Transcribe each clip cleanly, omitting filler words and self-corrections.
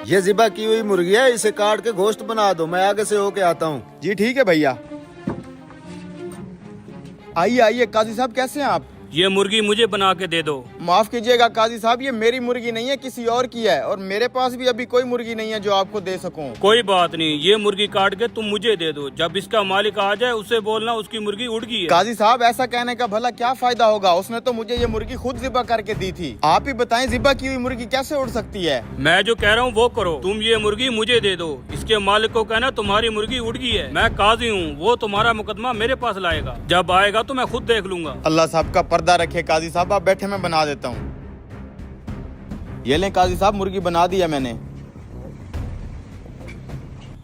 ये ज़िबा की हुई मुर्गी है, इसे काट के गोश्त बना दो, मैं आगे से होके आता हूँ। जी ठीक है भैया। आइए आइए काजी साहब, कैसे हैं आप? ये मुर्गी मुझे बना के दे दो। माफ कीजिएगा काजी साहब, ये मेरी मुर्गी नहीं है, किसी और की है, और मेरे पास भी अभी कोई मुर्गी नहीं है जो आपको दे सकूं। कोई बात नहीं, ये मुर्गी काट के तुम मुझे दे दो। जब इसका मालिक आ जाए उससे बोलना उसकी मुर्गी उड़ गई है। काजी साहब ऐसा कहने का भला क्या फायदा होगा, उसने तो मुझे ये मुर्गी खुद ज़िबा करके दी थी। आप ही बताएं ज़िबा की हुई मुर्गी कैसे उड़ सकती है? मैं जो कह रहा हूँ वो करो, तुम ये मुर्गी मुझे दे दो। इसके मालिक को कहना तुम्हारी मुर्गी उड़ गई है। मैं काजी हूँ, वो तुम्हारा मुकदमा मेरे पास लाएगा। जब आएगा तो मैं खुद देख लूंगा। अल्लाह साहब का पर्दा रखे काजी साहब, आप बैठे, मैं बना देता हूँ। ये लें काजी साहब, मुर्गी बना दी है मैंने।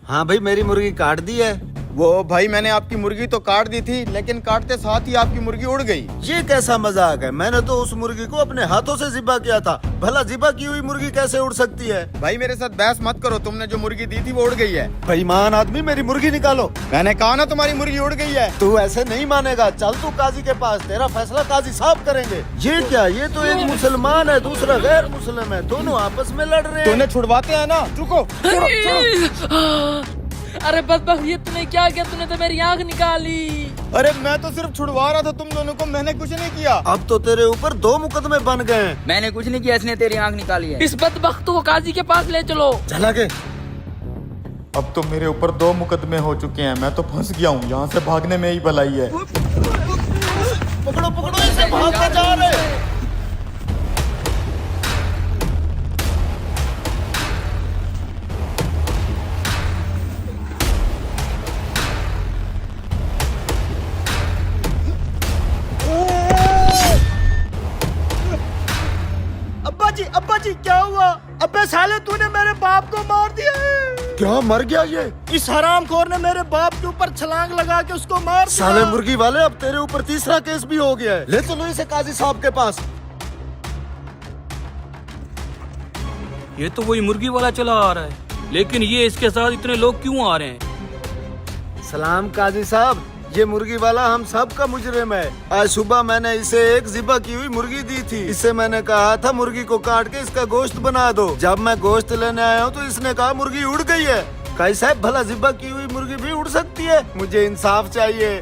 हाँ भाई, मेरी मुर्गी काट दी है। वो भाई मैंने आपकी मुर्गी तो काट दी थी, लेकिन काटते साथ ही आपकी मुर्गी उड़ गई। ये कैसा मजाक है? मैंने तो उस मुर्गी को अपने हाथों से ज़िबा किया था, भला ज़िबा की हुई मुर्गी कैसे उड़ सकती है? भाई मेरे साथ बहस मत करो, तुमने जो मुर्गी दी थी वो उड़ गई है। बेईमान आदमी, मेरी मुर्गी निकालो। मैंने कहा ना तुम्हारी मुर्गी उड़ गई है। तू ऐसे नहीं मानेगा, चल तू काजी के पास, तेरा फैसला काजी साहब करेंगे। ये क्या, ये तो एक मुसलमान है, दूसरा गैर मुस्लिम है, दोनों आपस में लड़ रहे हैं। तूने छुड़वाते हैं ना, रुको। अरे बदबख्त, ये तूने क्या किया? तूने तो मेरी आंख निकाली। अरे मैं तो सिर्फ छुड़वा रहा था तुम दोनों को, मैंने कुछ नहीं किया। अब तो तेरे ऊपर 2 मुकदमे बन गए हैं। मैंने कुछ नहीं किया, इसने तेरी आंख निकाली है। इस बदबख्त को काजी के पास ले चलो। चला के। अब तो मेरे ऊपर 2 मुकदमे हो चुके हैं, मैं तो फंस गया हूँ, यहाँ से भागने में ही भलाई है। पकड़ो पकड़ो, इसे भागते जा रहे। अब्बा जी क्या हुआ? अब्बे साले, तूने मेरे बाप को मार दिया है। क्या, मर गया ये? इस हरामखोर ने मेरे बाप के ऊपर छलांग लगा के उसको मार दिया। साले मुर्गी वाले, अब तेरे ऊपर तीसरा केस भी हो गया है। ले चलो इसे काजी साहब के पास। ये तो वही मुर्गी वाला चला आ रहा है, लेकिन ये इसके साथ इतने लोग क्यों आ रहे हैं? सलाम काजी साहब, ये मुर्गी वाला हम सब का मुजरिम है। आज सुबह मैंने इसे एक ज़िबा की हुई मुर्गी दी थी। इसे मैंने कहा था मुर्गी को काट के इसका गोश्त बना दो। जब मैं गोश्त लेने आया हूँ तो इसने कहा मुर्गी उड़ गई है। काजी साहब, भला ज़िबा की हुई मुर्गी भी उड़ सकती है? मुझे इंसाफ चाहिए।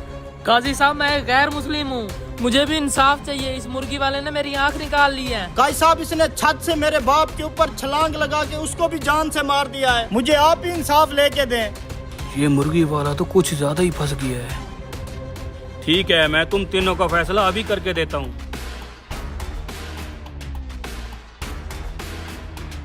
काजी साहब, मैं गैर मुस्लिम हूँ, मुझे भी इंसाफ चाहिए। इस मुर्गी वाले ने मेरी आंख निकाल ली है। काजी साहब, इसने छत से मेरे बाप के ऊपर छलांग लगा के उसको भी जान से मार दिया है। मुझे आप ही इंसाफ लेके दें। ये मुर्गी वाला तो कुछ ज्यादा ही फंस गया है। ठीक है, मैं तुम तीनों का फैसला अभी करके देता हूँ।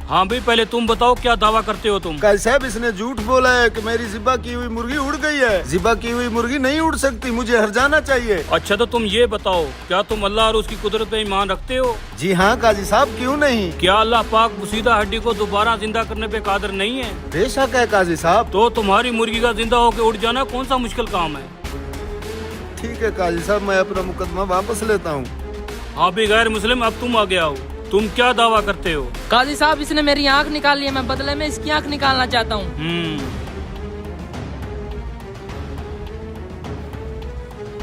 हाँ भाई, पहले तुम बताओ क्या दावा करते हो तुम? काजी साहब, इसने झूठ बोला है कि मेरी ज़िबा की हुई मुर्गी उड़ गई है। ज़िबा की हुई मुर्गी नहीं उड़ सकती, मुझे हर जाना चाहिए। अच्छा तो तुम ये बताओ, क्या तुम अल्लाह और उसकी कुदरत पे ईमान रखते हो? जी हाँ काजी साहब, क्यों नहीं। क्या अल्लाह पाक मुसीदा हड्डी को दोबारा जिंदा करने पे कादिर नहीं है? बेशक है काजी साहब। तो तुम्हारी मुर्गी का जिंदा होकर उड़ जाना कौन सा मुश्किल काम है? ठीक है काजी साहब, मैं अपना मुकदमा वापस लेता हूँ। हाँ भी गैर मुस्लिम, अब तुम आ गया हो, तुम क्या दावा करते हो? काजी साहब, इसने मेरी आंख निकाली है, मैं बदले में इसकी आंख निकालना चाहता हूँ।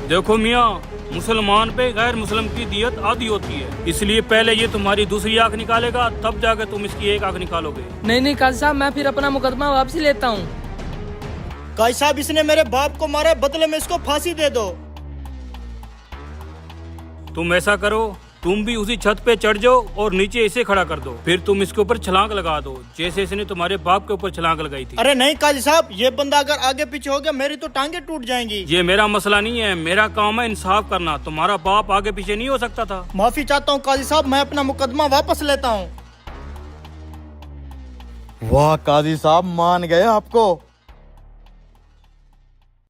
देखो मियाँ, मुसलमान पे गैर मुस्लिम की दियत आधी होती है, इसलिए पहले ये तुम्हारी दूसरी आंख निकालेगा, तब जाकर तुम इसकी एक आंख निकालोगे। नहीं काजी साहब, मैं फिर अपना मुकदमा वापसी लेता हूँ। काजी साहब, इसने मेरे बाप को मारा, बदले में इसको फांसी दे दो। तुम ऐसा करो, तुम भी उसी छत पे चढ़ जाओ और नीचे इसे खड़ा कर दो, फिर तुम इसके ऊपर छलांग लगा दो, जैसे इसने तुम्हारे बाप के ऊपर छलांग लगाई थी। अरे नहीं काजी साहब, ये बंदा अगर आगे पीछे हो गया मेरी तो टांगे टूट जाएंगी। ये मेरा मसला नहीं है, मेरा काम है इंसाफ करना। तुम्हारा बाप आगे पीछे नहीं हो सकता था। माफी चाहता हूँ काजी साहब, मैं अपना मुकदमा वापस लेता हूँ। वाह काजी साहब, मान गए आपको।